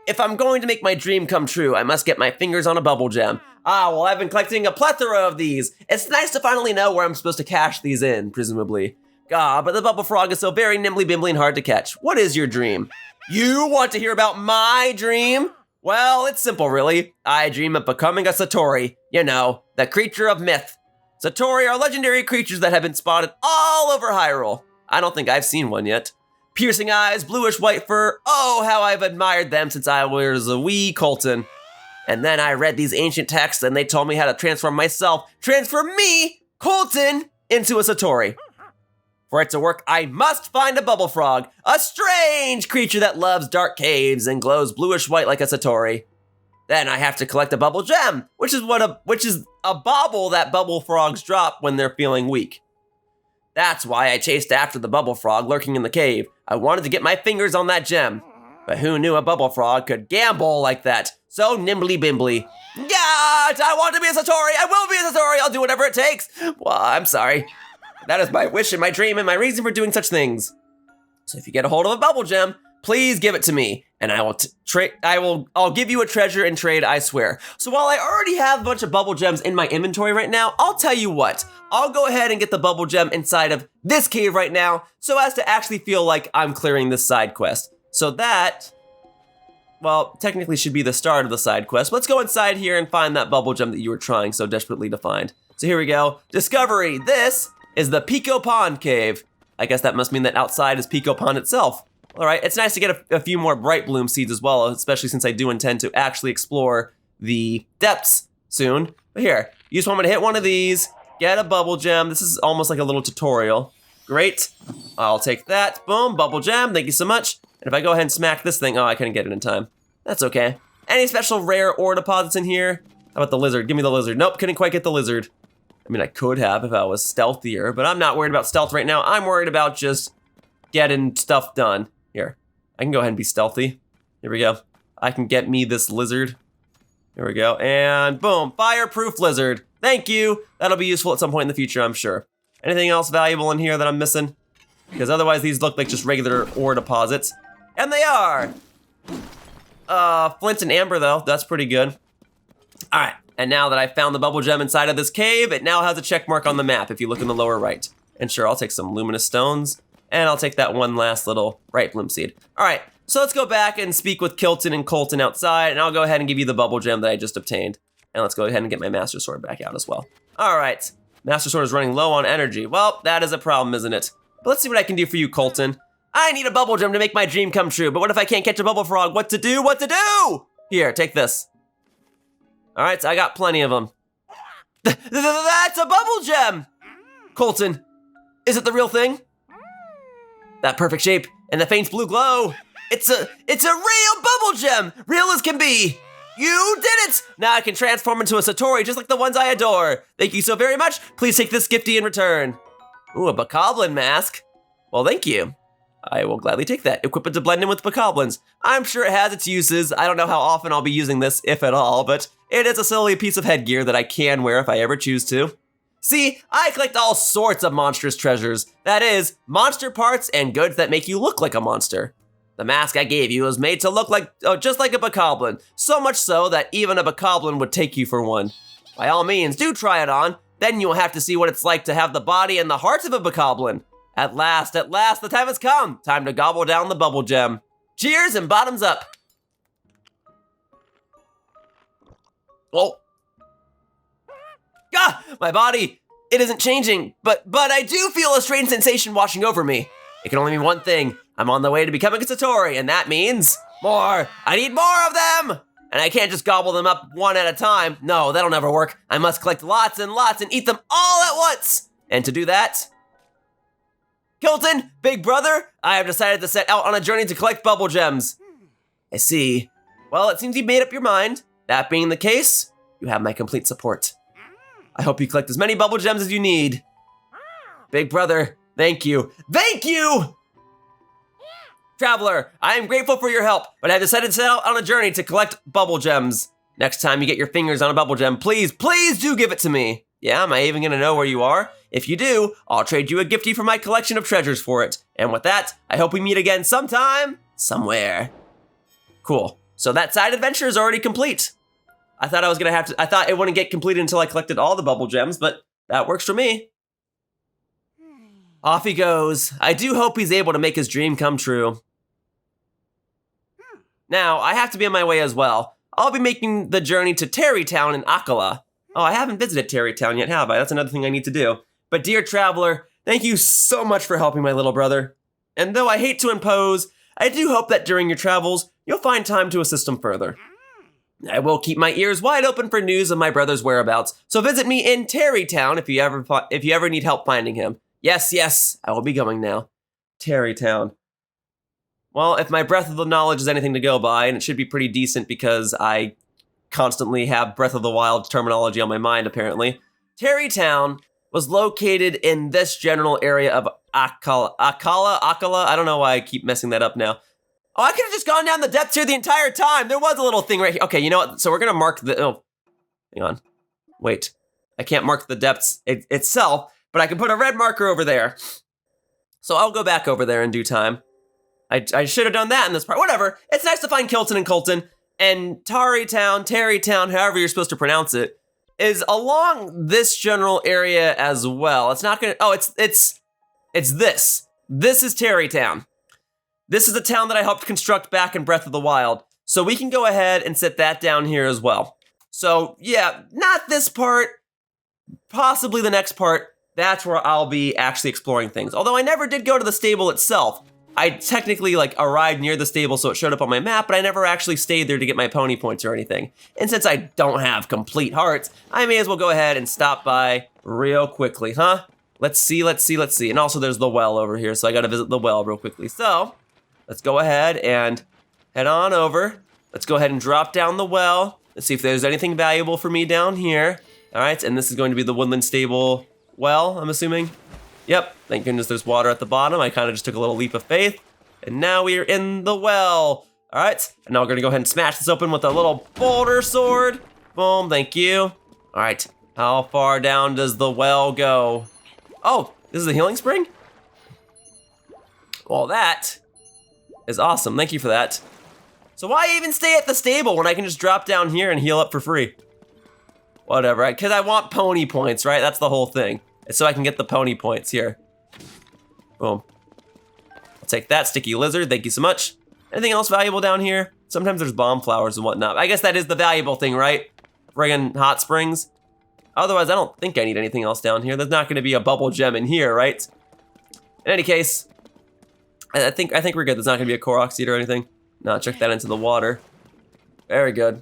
If I'm going to make my dream come true, I must get my fingers on a bubble gem. Ah, well, I've been collecting a plethora of these. It's nice to finally know where I'm supposed to cash these in, presumably. Ah, but the bubble frog is so very nimbly-bimbly and hard to catch. What is your dream? You want to hear about my dream? Well, it's simple, really. I dream of becoming a Satori. You know, the creature of myth. Satori are legendary creatures that have been spotted all over Hyrule. I don't think I've seen one yet. Piercing eyes, bluish white fur. Oh, how I've admired them since I was a wee Koltin. And then I read these ancient texts and they told me how to transform me, Koltin, into a Satori. For it to work, I must find a bubble frog, a strange creature that loves dark caves and glows bluish white like a Satori. Then I have to collect a bubble gem, which is a bauble that bubble frogs drop when they're feeling weak. That's why I chased after the bubble frog lurking in the cave. I wanted to get my fingers on that gem. But who knew a bubble frog could gamble like that? So nimbly-bimbly. Yeah, I want to be a Satori. I will be a Satori. I'll do whatever it takes. Well, I'm sorry. That is my wish and my dream and my reason for doing such things. So if you get a hold of a bubble gem, please give it to me, and I'll give you a treasure in trade, I swear. So while I already have a bunch of bubble gems in my inventory right now, I'll tell you what. I'll go ahead and get the bubble gem inside of this cave right now, so as to actually feel like I'm clearing this side quest. So that, well, technically should be the start of the side quest. Let's go inside here and find that bubble gem that you were trying so desperately to find. So here we go. Discovery. This is the Pico Pond Cave. I guess that must mean that outside is Pico Pond itself. All right, it's nice to get a few more bright bloom seeds as well, especially since I do intend to actually explore the depths soon. But here, you just want me to hit one of these, get a bubble gem. This is almost like a little tutorial. Great, I'll take that. Boom, bubble gem, thank you so much. And if I go ahead and smack this thing, oh, I couldn't get it in time. That's okay. Any special rare ore deposits in here? How about the lizard? Give me the lizard. Nope, couldn't quite get the lizard. I mean, I could have if I was stealthier, but I'm not worried about stealth right now. I'm worried about just getting stuff done. Here, I can go ahead and be stealthy. Here we go. I can get me this lizard. Here we go, and boom, fireproof lizard. Thank you. That'll be useful at some point in the future, I'm sure. Anything else valuable in here that I'm missing? Because otherwise these look like just regular ore deposits. And they are! Flint and amber though, that's pretty good. All right, and now that I found the bubble gem inside of this cave, it now has a check mark on the map if you look in the lower right. And sure, I'll take some luminous stones, and I'll take that one last little bright bloom seed. All right, so let's go back and speak with Kilton and Koltin outside, and I'll go ahead and give you the bubble gem that I just obtained. And let's go ahead and get my Master Sword back out as well. All right, Master Sword is running low on energy. Well, that is a problem, isn't it? But let's see what I can do for you, Koltin. I need a bubble gem to make my dream come true, but what if I can't catch a bubble frog? What to do? What to do? Here, take this. All right, so I got plenty of them. That's a bubble gem! Koltin, is it the real thing? That perfect shape and the faint blue glow. It's a real bubble gem, real as can be. You did it! Now I can transform into a Satori just like the ones I adore. Thank you so very much. Please take this gifty in return. Ooh, a Bokoblin mask. Well, thank you. I will gladly take that. Equip it to blend in with Bokoblins. I'm sure it has its uses. I don't know how often I'll be using this, if at all, but it is a silly piece of headgear that I can wear if I ever choose to. See, I collect all sorts of monstrous treasures. That is, monster parts and goods that make you look like a monster. The mask I gave you was made to look like, just like a Bokoblin, so much so that even a Bokoblin would take you for one. By all means, do try it on. Then you'll have to see what it's like to have the body and the heart of a Bokoblin. At last, the time has come. Time to gobble down the bubble gem. Cheers and bottoms up. Oh. Ah, my body, it isn't changing, but I do feel a strange sensation washing over me. It can only mean one thing. I'm on the way to becoming a Satori, and that means more. I need more of them. And I can't just gobble them up one at a time. No, that'll never work. I must collect lots and lots and eat them all at once. And to do that, Kilton, big brother, I have decided to set out on a journey to collect bubble gems. I see. Well, it seems you've made up your mind. That being the case, you have my complete support. I hope you collect as many bubble gems as you need. Big brother, thank you. Thank you! Traveler, I am grateful for your help, but I have decided to set out on a journey to collect bubble gems. Next time you get your fingers on a bubble gem, please do give it to me. Yeah, am I even gonna know where you are? If you do, I'll trade you a gifty for my collection of treasures for it. And with that, I hope we meet again sometime, somewhere. Cool. So that side adventure is already complete. I thought I thought it wouldn't get completed until I collected all the bubble gems, but that works for me. Off he goes. I do hope he's able to make his dream come true. Now, I have to be on my way as well. I'll be making the journey to Tarrytown in Akkala. Oh, I haven't visited Tarrytown yet, have I? That's another thing I need to do. But dear traveler, thank you so much for helping my little brother. And though I hate to impose, I do hope that during your travels, you'll find time to assist him further. I will keep my ears wide open for news of my brother's whereabouts, so visit me in Tarrytown if you ever need help finding him. Yes, I will be going now. Tarrytown. Well, if my Breath of the Knowledge is anything to go by, and it should be pretty decent because I constantly have Breath of the Wild terminology on my mind, apparently. Tarrytown was located in this general area of Akkala. I don't know why I keep messing that up now. Oh, I could have just gone down the depths here the entire time. There was a little thing right here. Okay, you know what? So we're going to mark the... Oh, hang on. Wait. I can't mark the depths itself, but I can put a red marker over there. So I'll go back over there in due time. I should have done that in this part. Whatever. It's nice to find Kilton and Koltin. And Tarrytown, however you're supposed to pronounce it, is along this general area as well. It's not going to... Oh, it's this. This is Tarrytown. This is a town that I helped construct back in Breath of the Wild. So we can go ahead and set that down here as well. So yeah, not this part, possibly the next part. That's where I'll be actually exploring things. Although I never did go to the stable itself. I technically arrived near the stable so it showed up on my map, but I never actually stayed there to get my pony points or anything. And since I don't have complete hearts, I may as well go ahead and stop by real quickly, huh? Let's see. And also there's the well over here, so I gotta visit the well real quickly. So, let's go ahead and head on over. Let's go ahead and drop down the well. Let's see if there's anything valuable for me down here. All right, and this is going to be the Woodland Stable well, I'm assuming. Yep, thank goodness there's water at the bottom. I kind of just took a little leap of faith. And now we are in the well. All right, and now we're gonna go ahead and smash this open with a little boulder sword. Boom, thank you. All right, how far down does the well go? Oh, this is a healing spring? Well, that is awesome, thank you for that. So why even stay at the stable when I can just drop down here and heal up for free? Whatever, because I want pony points, right? That's the whole thing. So I can get the pony points here. Boom. I'll take that, sticky lizard, thank you so much. Anything else valuable down here? Sometimes there's bomb flowers and whatnot. I guess that is the valuable thing, right? Friggin' hot springs. Otherwise, I don't think I need anything else down here. There's not gonna be a bubble gem in here, right? In any case, I think we're good. There's not gonna be a Korok seed or anything. No, check that into the water. Very good.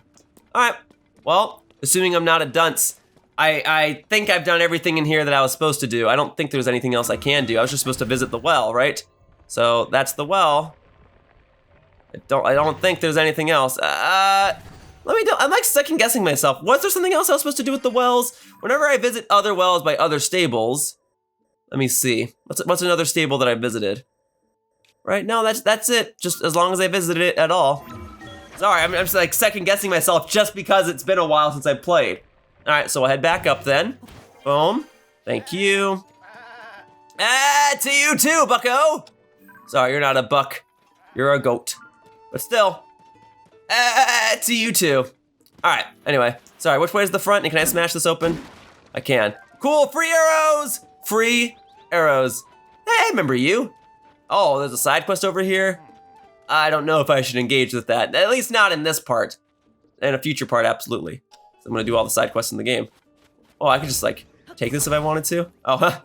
All right, well, assuming I'm not a dunce, I think I've done everything in here that I was supposed to do. I don't think there's anything else I can do. I was just supposed to visit the well, right? So that's the well. I don't think there's anything else. I'm second guessing myself. Was there something else I was supposed to do with the wells? Whenever I visit other wells by other stables, let me see. What's another stable that I visited? Right, no, that's it. Just as long as I visited it at all. Sorry, I'm just second guessing myself just because it's been a while since I played. All right, so we'll head back up then. Boom. Thank you. To you too, bucko. Sorry, you're not a buck. You're a goat. But still, to you too. All right, anyway. Sorry, which way is the front? And can I smash this open? I can. Cool, free arrows. Free arrows. Hey, I remember you. Oh, there's a side quest over here. I don't know if I should engage with that. At least not in this part. In a future part, absolutely. I'm gonna do all the side quests in the game. Oh, I could just take this if I wanted to. Oh, huh.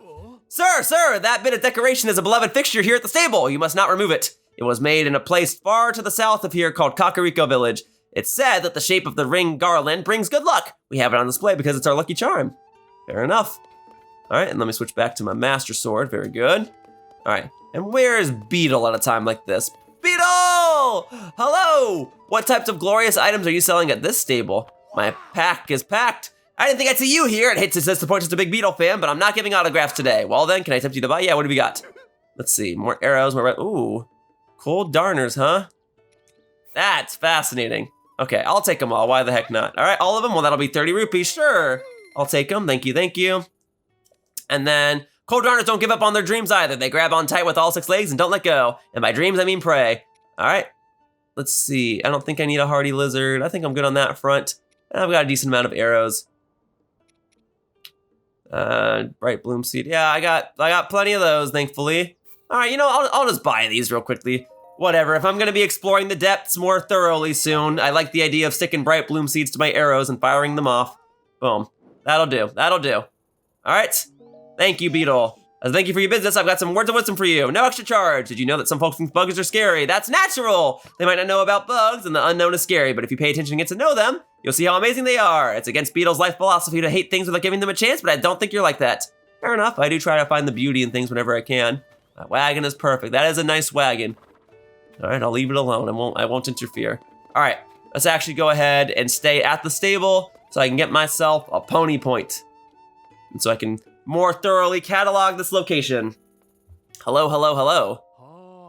Sir, that bit of decoration is a beloved fixture here at the stable. You must not remove it. It was made in a place far to the south of here called Kakariko Village. It's said that the shape of the ring garland brings good luck. We have it on display because it's our lucky charm. Fair enough. All right, and let me switch back to my master sword. Very good. All right, and where is Beetle at a time like this? Beetle! Hello! What types of glorious items are you selling at this stable? My pack is packed. I didn't think I'd see you here. It hates to disappoint just a big Beetle fan, but I'm not giving autographs today. Well then, can I tempt you to buy? Yeah, what do we got? Let's see, more arrows, more red. Ooh, cold darners, huh? That's fascinating. Okay, I'll take them all. Why the heck not? All right, all of them? Well, that'll be 30 rupees. Sure. I'll take them. Thank you, thank you. And then, cold darners don't give up on their dreams either. They grab on tight with all 6 legs and don't let go. And by dreams, I mean pray. All right. Let's see. I don't think I need a hardy lizard. I think I'm good on that front. And I've got a decent amount of arrows. Bright bloom seed. Yeah, I got plenty of those, thankfully. All right, you know, I'll just buy these real quickly. Whatever, if I'm gonna be exploring the depths more thoroughly soon, I like the idea of sticking bright bloom seeds to my arrows and firing them off. Boom. That'll do, that'll do. All right, thank you, Beetle. As thank you for your business, I've got some words of wisdom for you. No extra charge. Did you know that some folks think bugs are scary? That's natural. They might not know about bugs, and the unknown is scary, but if you pay attention and get to know them, you'll see how amazing they are. It's against Beetle's life philosophy to hate things without giving them a chance, but I don't think you're like that. Fair enough, I do try to find the beauty in things whenever I can. That wagon is perfect. That is a nice wagon. All right, I'll leave it alone. I won't interfere. All right, let's actually go ahead and stay at the stable so I can get myself a pony point. And so I can more thoroughly catalog this location. Hello, hello, hello.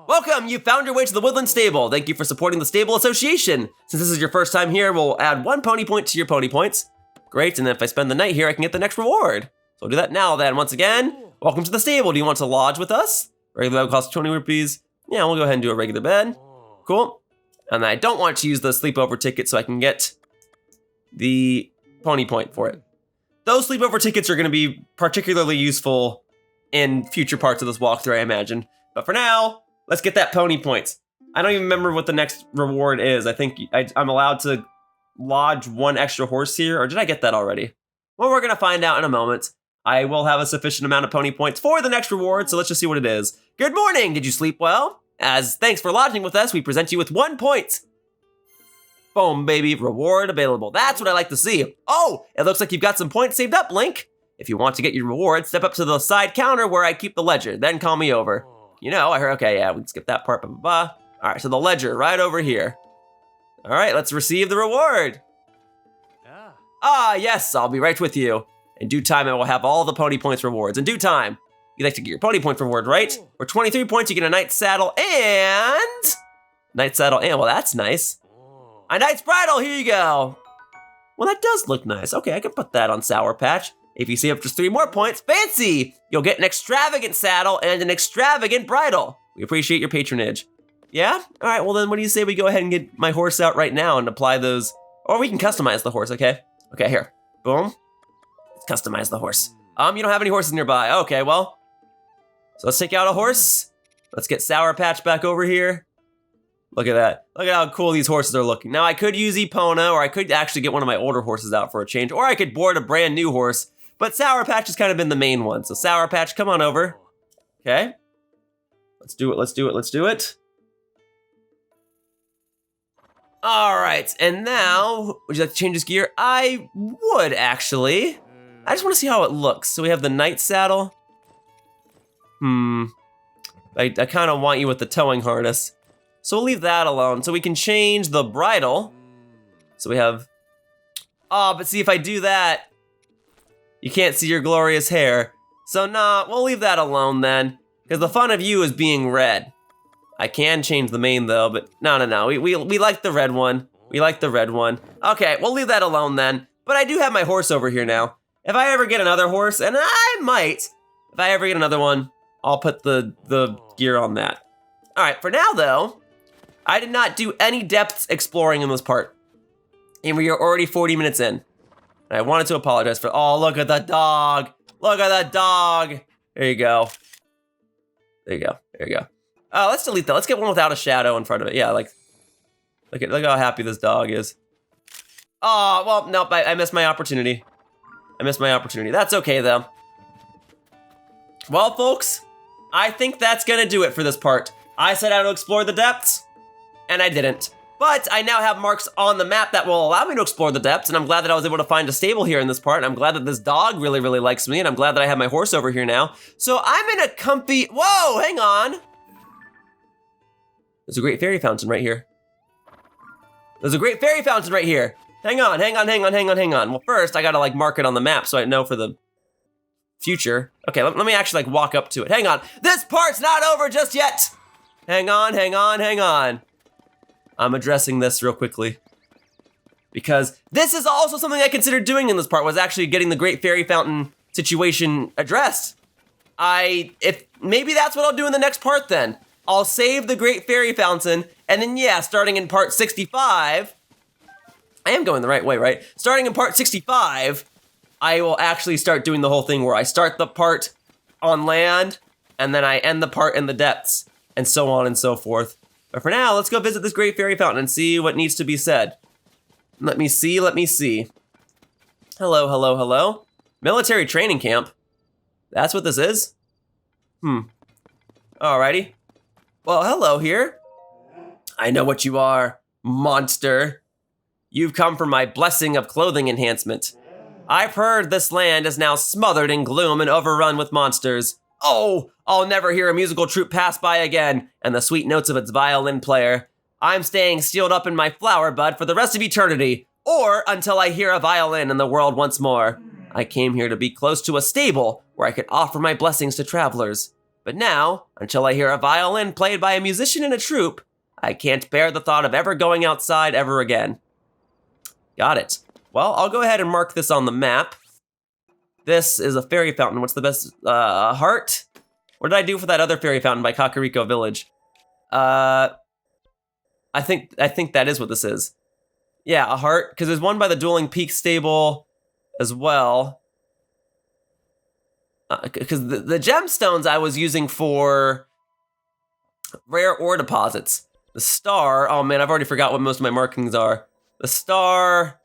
Welcome, you found your way to the Woodland Stable. Thank you for supporting the Stable Association. Since this is your first time here, we'll add 1 pony point to your pony points. Great, and then if I spend the night here, I can get the next reward. So I'll do that now then. Once again, welcome to the stable. Do you want to lodge with us? Regular bed costs 20 rupees. Yeah, we'll go ahead and do a regular bed. Cool. And I don't want to use the sleepover ticket so I can get the pony point for it. Those sleepover tickets are going to be particularly useful in future parts of this walkthrough, I imagine. But for now, let's get that pony points. I don't even remember what the next reward is. I think I'm allowed to lodge 1 extra horse here, or did I get that already? Well, we're going to find out in a moment. I will have a sufficient amount of pony points for the next reward, so let's just see what it is. Good morning, did you sleep well? As thanks for lodging with us, we present you with 1 point. Boom, baby, reward available. That's what I like to see. Oh, it looks like you've got some points saved up, Link. If you want to get your reward, step up to the side counter where I keep the ledger, then call me over. You know, I heard, okay, yeah, we can skip that part, blah, blah, blah. All right, so the ledger right over here. All right, let's receive the reward. Ah, yes, I'll be right with you. In due time, I will have all the pony points rewards. In due time. You'd like to get your pony point reward, right? For 23 points, you get a knight's saddle and... Knight's saddle and, well, that's nice. A knight's bridle, here you go. Well, that does look nice. Okay, I can put that on Sour Patch. If you save up just 3 more points, fancy! You'll get an extravagant saddle and an extravagant bridle. We appreciate your patronage. Yeah? All right, well then what do you say we go ahead and get my horse out right now and apply those... Or we can customize the horse, okay? Okay, here. Boom. Let's customize the horse. You don't have any horses nearby. Okay, well... So let's take out a horse. Let's get Sour Patch back over here. Look at that. Look at how cool these horses are looking. Now I could use Epona, or I could actually get one of my older horses out for a change, or I could board a brand new horse, but Sour Patch has kind of been the main one. So Sour Patch, come on over. Okay. Let's do it, let's do it, let's do it. All right, and now, would you like to change this gear? I would, actually. I just want to see how it looks. So we have the knight saddle. I kind of want you with the towing harness. So we'll leave that alone. So we can change the bridle. So we have... Oh, but see, if I do that, you can't see your glorious hair. So nah, we'll leave that alone then. Because the fun of you is being red. I can change the mane though, but no. We like the red one. We like the red one. Okay, we'll leave that alone then. But I do have my horse over here now. If I ever get another horse, and I might, if I ever get another one, I'll put the gear on that. All right, for now though, I did not do any depths exploring in this part. And we are already 40 minutes in. And I wanted to apologize for, oh, look at the dog. Look at that dog. There you go. There you go, there you go. Let's delete that. Let's get one without a shadow in front of it. Yeah, like, look how happy this dog is. Oh, well, nope, I missed my opportunity. I missed my opportunity. That's okay though. Well, folks, I think that's gonna do it for this part. I set out to explore the depths, and I didn't. But I now have marks on the map that will allow me to explore the depths, and I'm glad that I was able to find a stable here in this part, and I'm glad that this dog really, really likes me, and I'm glad that I have my horse over here now. So I'm in a comfy, whoa, hang on. There's a great fairy fountain right here. There's a great fairy fountain right here. Hang on. Well, first, I gotta, like, mark it on the map so I know for the future. Okay, let me actually, like, walk up to it. Hang on. This part's not over just yet! Hang on. I'm addressing this real quickly. Because this is also something I considered doing in this part, was actually getting the Great Fairy Fountain situation addressed. If maybe that's what I'll do in the next part then. I'll save the Great Fairy Fountain, and then yeah, starting in part 65, I am going the right way, right? Starting in part 65, I will actually start doing the whole thing where I start the part on land, and then I end the part in the depths, and so on and so forth. But for now, let's go visit this Great Fairy Fountain and see what needs to be said. Let me see. Hello. Military training camp. That's what this is? Alrighty. Well, hello here. I know what you are, monster. You've come for my blessing of clothing enhancement. I've heard this land is now smothered in gloom and overrun with monsters. Oh, I'll never hear a musical troupe pass by again, and the sweet notes of its violin player. I'm staying sealed up in my flower bud for the rest of eternity, or until I hear a violin in the world once more. I came here to be close to a stable where I could offer my blessings to travelers. But now, until I hear a violin played by a musician in a troupe, I can't bear the thought of ever going outside ever again. Got it. Well, I'll go ahead and mark this on the map. This is a fairy fountain. What's the best? Heart? What did I do for that other fairy fountain by Kakariko Village? I think that is what this is. Yeah, a heart, because there's one by the Dueling Peak Stable as well. Because the gemstones I was using for rare ore deposits. The star, oh man, I've already forgot what most of my markings are. The star,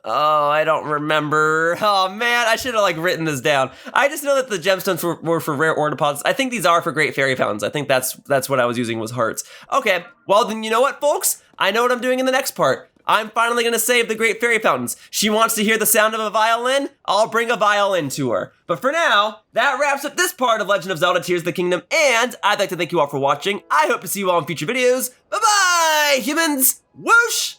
oh, I don't remember. Oh man, I should have like written this down. I just know that the gemstones were for rare ore deposits. I think these are for Great Fairy Fountains. I think that's what I was using was hearts. Okay, well then you know what, folks? I know what I'm doing in the next part. I'm finally gonna save the Great Fairy Fountains. She wants to hear the sound of a violin? I'll bring a violin to her. But for now, that wraps up this part of Legend of Zelda Tears of the Kingdom, and I'd like to thank you all for watching. I hope to see you all in future videos. Bye-bye, humans! Whoosh!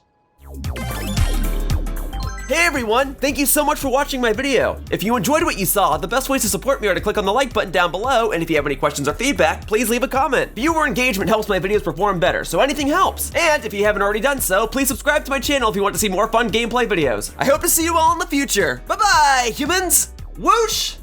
Hey everyone, thank you so much for watching my video. If you enjoyed what you saw, the best ways to support me are to click on the like button down below, and if you have any questions or feedback, please leave a comment. Viewer engagement helps my videos perform better, so anything helps. And if you haven't already done so, please subscribe to my channel if you want to see more fun gameplay videos. I hope to see you all in the future. Bye-bye, humans! Whoosh!